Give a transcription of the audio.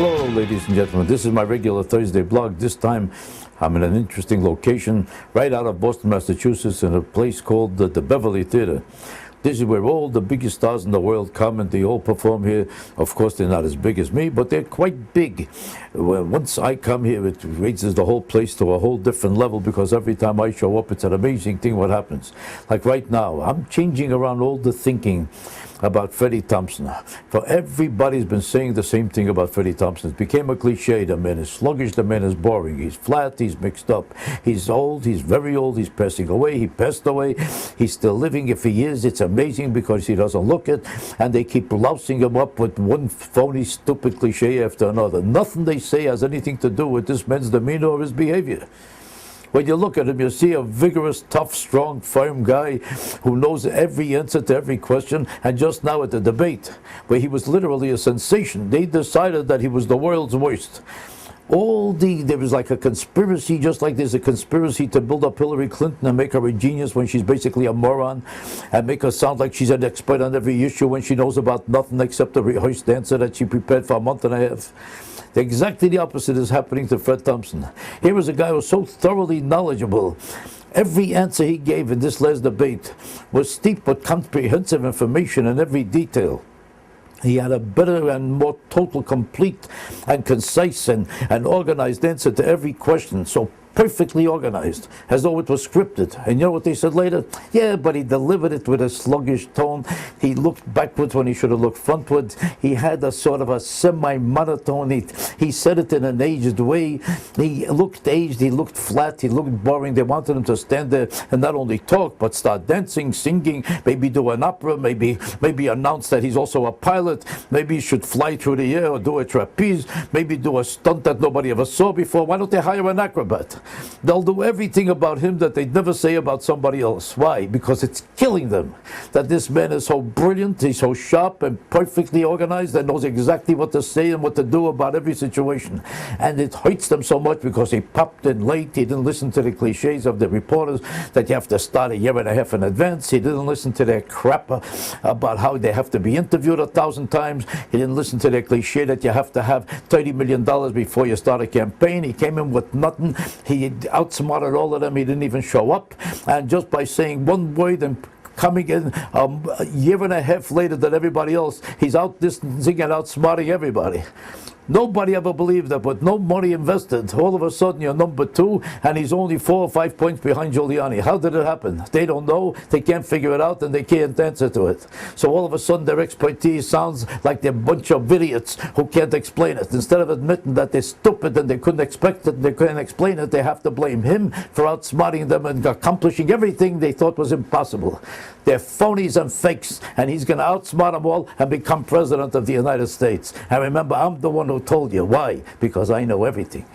Hello, ladies and gentlemen. This is my regular Thursday blog. This time, I'm in an interesting location right out of Boston, Massachusetts, in a place called the Beverly Theater. This is where all the biggest stars in the world come, and they all perform here. Of course, they're not as big as me, but they're quite big. Once I come here, it raises the whole place to a whole different level, because every time I show up, it's an amazing thing what happens. Like right now, I'm changing around all the thinking about Freddie Thompson. For everybody's been saying the same thing about Freddie Thompson. It became a cliche. The man is sluggish, the man is boring. He's flat, he's mixed up. He's old, he's very old, he's passing away, he passed away. He's still living. If he is, it's amazing because he doesn't look it. And they keep lousing him up with one phony, stupid cliche after another. Nothing they say has anything to do with this man's demeanor or his behavior. When you look at him, you see a vigorous, tough, strong, firm guy who knows every answer to every question. And just now at the debate, where he was literally a sensation, they decided that he was the world's worst. There was like a conspiracy, just like there's a conspiracy to build up Hillary Clinton and make her a genius when she's basically a moron, and make her sound like she's an expert on every issue when she knows about nothing except the rehearsed answer that she prepared for a month and a half. Exactly the opposite is happening to Fred Thompson. Here is a guy who's so thoroughly knowledgeable. Every answer he gave in this last debate was steeped with comprehensive information in every detail. He had a better and more total, complete, and concise and organized answer to every question. So perfectly organized, as though it was scripted. And you know what they said later? Yeah, but he delivered it with a sluggish tone. He looked backwards when he should have looked frontwards. He had a sort of a semi-monotone. He said it in an aged way. He looked aged, he looked flat, he looked boring. They wanted him to stand there and not only talk, but start dancing, singing, maybe do an opera, maybe announce that he's also a pilot. Maybe he should fly through the air or do a trapeze, maybe do a stunt that nobody ever saw before. Why don't they hire an acrobat? They'll do everything about him that they'd never say about somebody else. Why? Because it's killing them that this man is so brilliant, he's so sharp and perfectly organized and knows exactly what to say and what to do about every situation. And it hurts them so much because he popped in late. He didn't listen to the cliches of the reporters that you have to start a year and a half in advance. He didn't listen to their crap about how they have to be interviewed 1,000 times. He didn't listen to their cliche that you have to have $30 million before you start a campaign. He came in with nothing. He outsmarted all of them. He didn't even show up. And just by saying one word and coming in a year and a half later than everybody else, he's outdistancing and outsmarting everybody. Nobody ever believed that, but no money invested. All of a sudden, you're number 2, and he's only 4 or 5 points behind Giuliani. How did it happen? They don't know, they can't figure it out, and they can't answer to it. So all of a sudden, their expertise sounds like they're a bunch of idiots who can't explain it. Instead of admitting that they're stupid and they couldn't expect it and they couldn't explain it, they have to blame him for outsmarting them and accomplishing everything they thought was impossible. They're phonies and fakes, and he's going to outsmart them all and become president of the United States. And remember, I'm the one who told you. Why? Because I know everything.